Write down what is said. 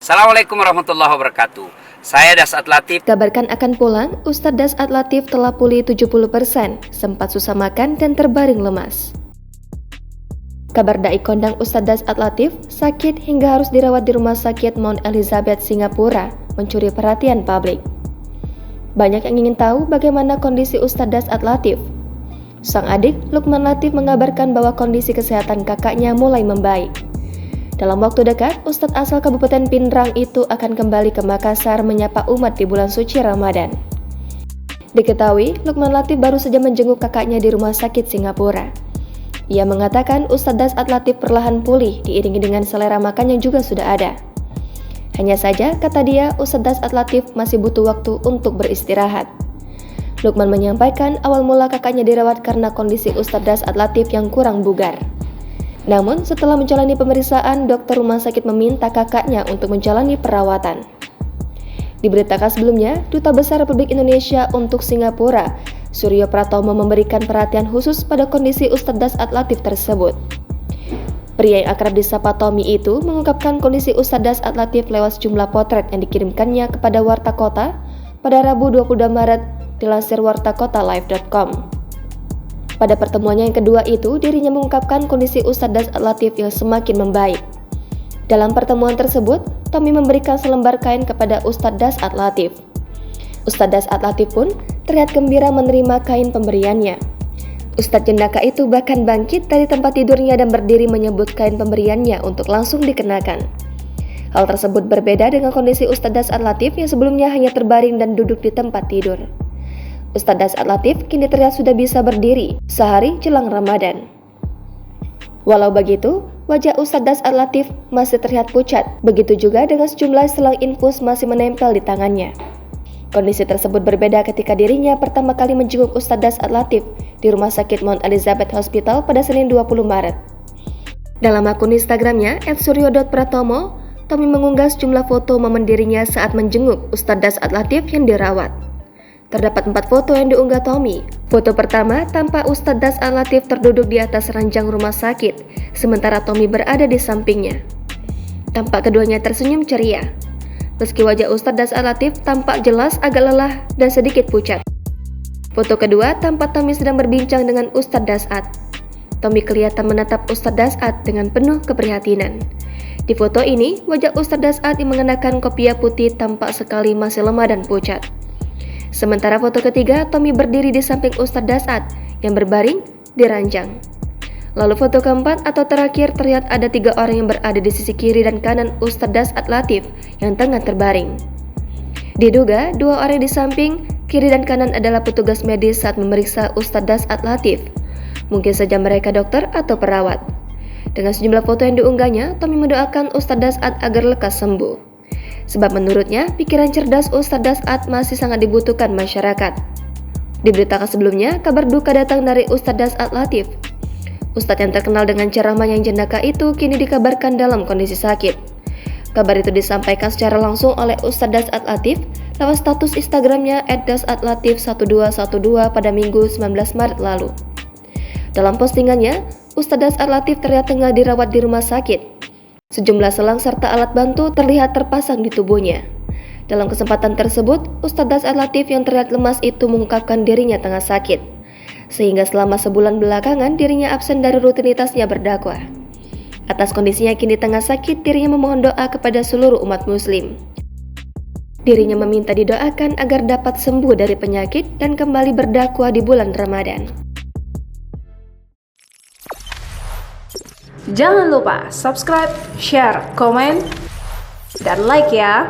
Assalamualaikum warahmatullahi wabarakatuh. Saya Dasat Latif. Kabarkan akan pulang, Ustadz Dasat Latif telah pulih 70%, sempat susah makan dan terbaring lemas. Kabar dai kondang Ustadz Dasat Latif sakit hingga harus dirawat di Rumah Sakit Mount Elizabeth, Singapura, mencuri perhatian publik. Banyak yang ingin tahu bagaimana kondisi Ustadz Dasat Latif. Sang adik, Lukman Latif, mengabarkan bahwa kondisi kesehatan kakaknya mulai membaik. Dalam waktu dekat, Ustadz asal Kabupaten Pindrang itu akan kembali ke Makassar menyapa umat di bulan suci Ramadan. Diketahui, Lukman Latif baru saja menjenguk kakaknya di Rumah Sakit Singapura. Ia mengatakan Ustadz Dasat Latif perlahan pulih diiringi dengan selera makan yang juga sudah ada. Hanya saja, kata dia, Ustadz Dasat Latif masih butuh waktu untuk beristirahat. Lukman menyampaikan awal mula kakaknya dirawat karena kondisi Ustadz Dasat Latif yang kurang bugar. Namun, setelah menjalani pemeriksaan, dokter rumah sakit meminta kakaknya untuk menjalani perawatan. Diberitakan sebelumnya, Duta Besar Republik Indonesia untuk Singapura, Suryo Pratomo, memberikan perhatian khusus pada kondisi Ustadz Dasat Latif tersebut. Pria yang akrab disapa Tommy itu mengungkapkan kondisi Ustadz Dasat Latif lewat sejumlah potret yang dikirimkannya kepada Warta Kota pada Rabu 22 Maret dilansir wartakotalive.com. Pada pertemuannya yang kedua itu, dirinya mengungkapkan kondisi Ustadz Dasat Latif yang semakin membaik. Dalam pertemuan tersebut, Tommy memberikan selembar kain kepada Ustadz Dasat Latif. Ustadz Dasat Latif pun terlihat gembira menerima kain pemberiannya. Ustadz jendaka itu bahkan bangkit dari tempat tidurnya dan berdiri menyebut kain pemberiannya untuk langsung dikenakan. Hal tersebut berbeda dengan kondisi Ustadz Dasat Latif yang sebelumnya hanya terbaring dan duduk di tempat tidur. Ustadz Dasat Latif kini terlihat sudah bisa berdiri sehari jelang Ramadan. Walau begitu, wajah Ustadz Dasat Latif masih terlihat pucat, begitu juga dengan sejumlah selang infus masih menempel di tangannya. Kondisi tersebut berbeda ketika dirinya pertama kali menjenguk Ustadz Dasat Latif di Rumah Sakit Mount Elizabeth Hospital pada Senin 20 Maret. Dalam akun Instagramnya @suryo.pratomo, Tommy mengunggah sejumlah foto momen dirinya saat menjenguk Ustadz Dasat Latif yang dirawat. Terdapat 4 foto yang diunggah Tommy. Foto pertama tampak Ustadz Dasat Latif terduduk di atas ranjang rumah sakit, sementara Tommy berada di sampingnya. Tampak keduanya tersenyum ceria. Meski wajah Ustadz Dasat Latif tampak jelas agak lelah dan sedikit pucat. Foto kedua tampak Tommy sedang berbincang dengan Ustadz Dasat. Tommy kelihatan menatap Ustadz Dasat dengan penuh keprihatinan. Di foto ini, wajah Ustadz Dasat yang mengenakan kopiah putih tampak sekali masih lemah dan pucat. Sementara foto ketiga, Tommy berdiri di samping Ustadz Dasat yang berbaring di ranjang. Lalu foto keempat atau terakhir terlihat ada 3 orang yang berada di sisi kiri dan kanan Ustadz Dasat Latif yang tengah terbaring. Diduga 2 orang di samping kiri dan kanan adalah petugas medis saat memeriksa Ustadz Dasat Latif. Mungkin saja mereka dokter atau perawat. Dengan sejumlah foto yang diunggahnya, Tommy mendoakan Ustadz Dasat agar lekas sembuh. Sebab menurutnya, pikiran cerdas Ustadz Dasat masih sangat dibutuhkan masyarakat. Diberitakan sebelumnya, kabar duka datang dari Ustadz Dasat Latif. Ustadz yang terkenal dengan ceramah yang jendaka itu kini dikabarkan dalam kondisi sakit. Kabar itu disampaikan secara langsung oleh Ustadz Dasat Latif lewat status Instagramnya @dasatlatif1212 pada Minggu 19 Maret lalu. Dalam postingannya, Ustadz Dasat Latif terlihat tengah dirawat di rumah sakit. Sejumlah selang serta alat bantu terlihat terpasang di tubuhnya. Dalam kesempatan tersebut, Ustadz Dasat Latif yang terlihat lemas itu mengungkapkan dirinya tengah sakit, sehingga selama sebulan belakangan dirinya absen dari rutinitasnya berdakwah. Atas kondisinya kini tengah sakit, dirinya memohon doa kepada seluruh umat muslim. Dirinya meminta didoakan agar dapat sembuh dari penyakit dan kembali berdakwah di bulan Ramadan. Jangan lupa subscribe, share, komen, dan like ya!